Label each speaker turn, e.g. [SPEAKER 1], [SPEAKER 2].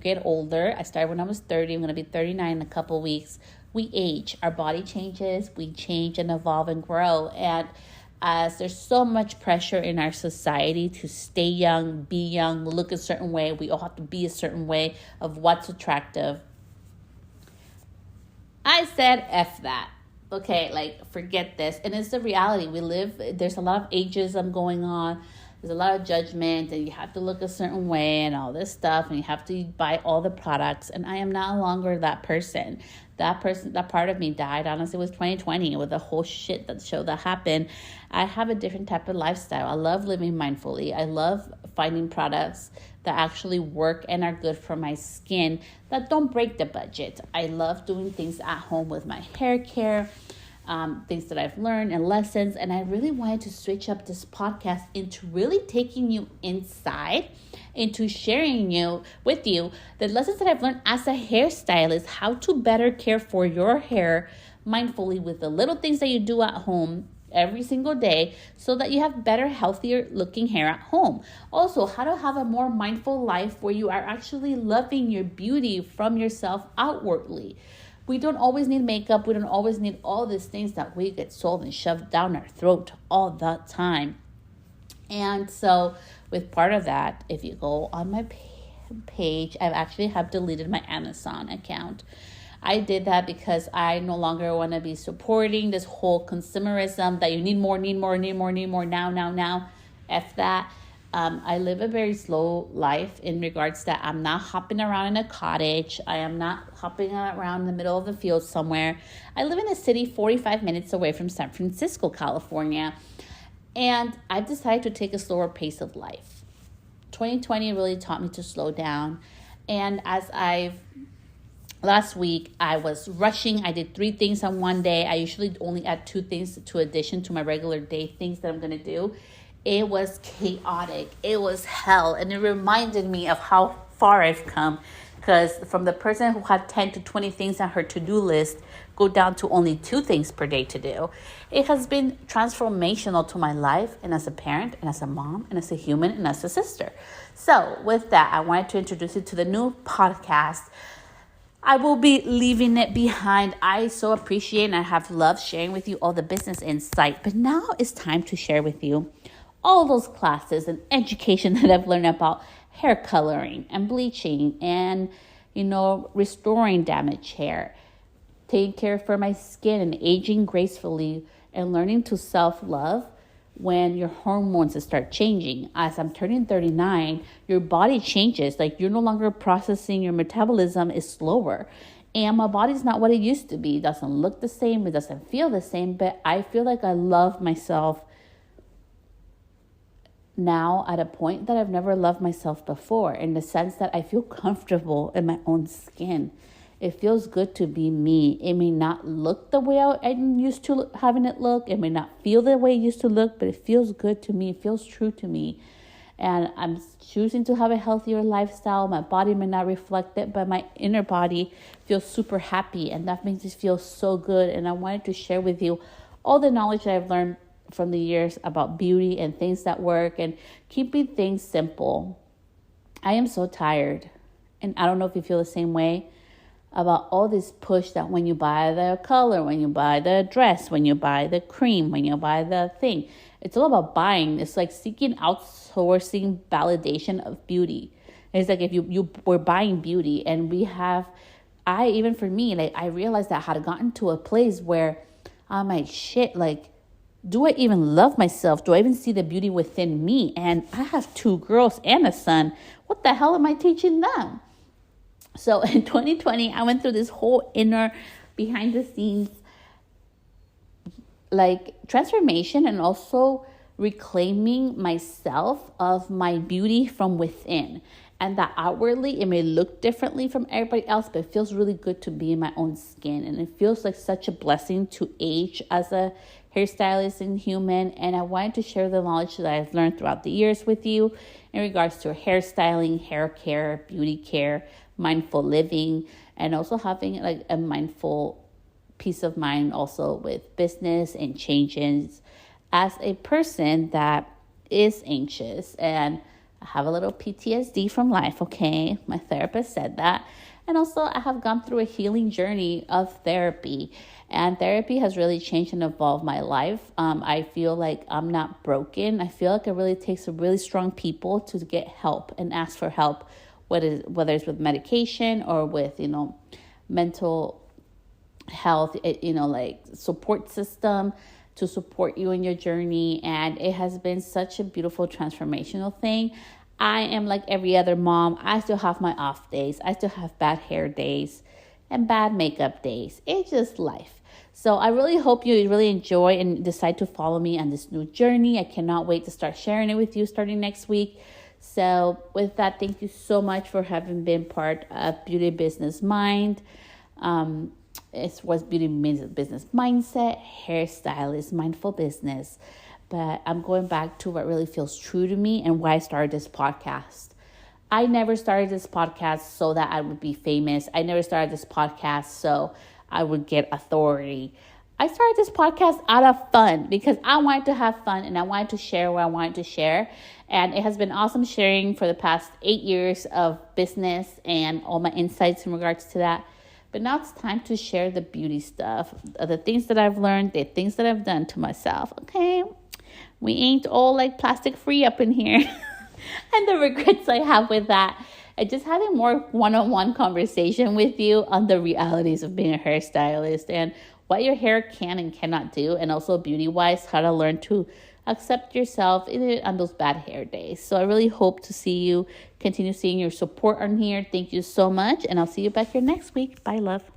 [SPEAKER 1] get older, I started when I was 30, I'm going to be 39 in a couple weeks, we age. Our body changes, we change and evolve and grow. And as there's so much pressure in our society to stay young, be young, look a certain way, we all have to be a certain way of what's attractive. I said, F that. Okay, like, forget this. And it's the reality. There's a lot of ageism going on. There's a lot of judgment, and you have to look a certain way and all this stuff, and you have to buy all the products. And I am no longer that person. That part of me died. Honestly, it was 2020 with the whole shit that happened. I have a different type of lifestyle. I love living mindfully. I love finding products that actually work and are good for my skin that don't break the budget. I love doing things at home with my hair care, things that I've learned and lessons. And I really wanted to switch up this podcast into really taking you inside, into sharing with you the lessons that I've learned as a hairstylist, how to better care for your hair mindfully with the little things that you do at home every single day so that you have better, healthier looking hair at home. Also, how to have a more mindful life where you are actually loving your beauty from yourself outwardly. We don't always need makeup. We don't always need all these things that we get sold and shoved down our throat all the time. And so with part of that, if you go on my page, I actually have deleted my Amazon account. I did that because I no longer want to be supporting this whole consumerism that you need more, now. F that. I live a very slow life in regards that I'm not hopping around in a cottage. I am not hopping around in the middle of the field somewhere. I live in a city 45 minutes away from San Francisco, California. And I've decided to take a slower pace of life. 2020 really taught me to slow down. And last week, I was rushing. I did 3 things on one day. I usually only add 2 things to addition to my regular day things that I'm going to do. It was chaotic. It was hell. And it reminded me of how far I've come. Because from the person who had 10 to 20 things on her to-do list, go down to only 2 things per day to do. It has been transformational to my life, and as a parent, and as a mom, and as a human, and as a sister. So with that, I wanted to introduce you to the new podcast. I will be leaving it behind. I so appreciate and I have loved sharing with you all the business insight. But now it's time to share with you all those classes and education that I've learned about hair coloring and bleaching and, restoring damaged hair, taking care for my skin and aging gracefully and learning to self-love when your hormones start changing. As I'm turning 39, your body changes. Like, you're no longer processing, your metabolism is slower. And my body's not what it used to be. It doesn't look the same. It doesn't feel the same. But I feel like I love myself now at a point that I've never loved myself before, in the sense that I feel comfortable in my own skin. It feels good to be me. It may not look the way I'm used to having it look. It may not feel the way it used to look, but it feels good to me. It feels true to me. And I'm choosing to have a healthier lifestyle. My body may not reflect it, but my inner body feels super happy. And that makes me feel so good. And I wanted to share with you all the knowledge that I've learned from the years about beauty and things that work and keeping things simple. I am so tired. And I don't know if you feel the same way about all this push that when you buy the color, when you buy the dress, when you buy the cream, when you buy the thing, it's all about buying. It's like seeking outsourcing validation of beauty. It's like if we're buying beauty, and even for me, like, I realized that I had gotten to a place where I'm like, shit, like, do I even love myself? Do I even see the beauty within me? And I have 2 girls and a son. What the hell am I teaching them? So in 2020, I went through this whole inner, behind the scenes, like, transformation, and also reclaiming myself of my beauty from within. And that outwardly, it may look differently from everybody else, but it feels really good to be in my own skin. And it feels like such a blessing to age as a hairstylist and human. And I wanted to share the knowledge that I've learned throughout the years with you in regards to hairstyling, hair care, beauty care, mindful living, and also having like a mindful peace of mind also with business and changes as a person that is anxious. And I have a little PTSD from life, okay? My therapist said that. And also, I have gone through a healing journey of therapy. And therapy has really changed and evolved my life. I feel like I'm not broken. I feel like it really takes a really strong people to get help and ask for help, whether it's with medication or with, mental health, like support system to support you in your journey. And it has been such a beautiful transformational thing. I am like every other mom. I still have my off days. I still have bad hair days and bad makeup days. It's just life. So I really hope you really enjoy and decide to follow me on this new journey. I cannot wait to start sharing it with you starting next week. So with that, thank you so much for having been part of Beauty Business Mind. It was Beauty Business Mindset, Hairstylist, Mindful Business. But I'm going back to what really feels true to me and why I started this podcast. I never started this podcast so that I would be famous. I never started this podcast so I would get authority. I started this podcast out of fun because I wanted to have fun and I wanted to share what I wanted to share. And it has been awesome sharing for the past 8 years of business and all my insights in regards to that. But now it's time to share the beauty stuff, the things that I've learned, the things that I've done to myself. Okay, we ain't all like plastic free up in here. And the regrets I have with that. And just having more one-on-one conversation with you on the realities of being a hairstylist and what your hair can and cannot do. And also beauty-wise, how to learn to accept yourself on those bad hair days. So I really hope to see you, continue seeing your support on here. Thank you so much. And I'll see you back here next week. Bye, love.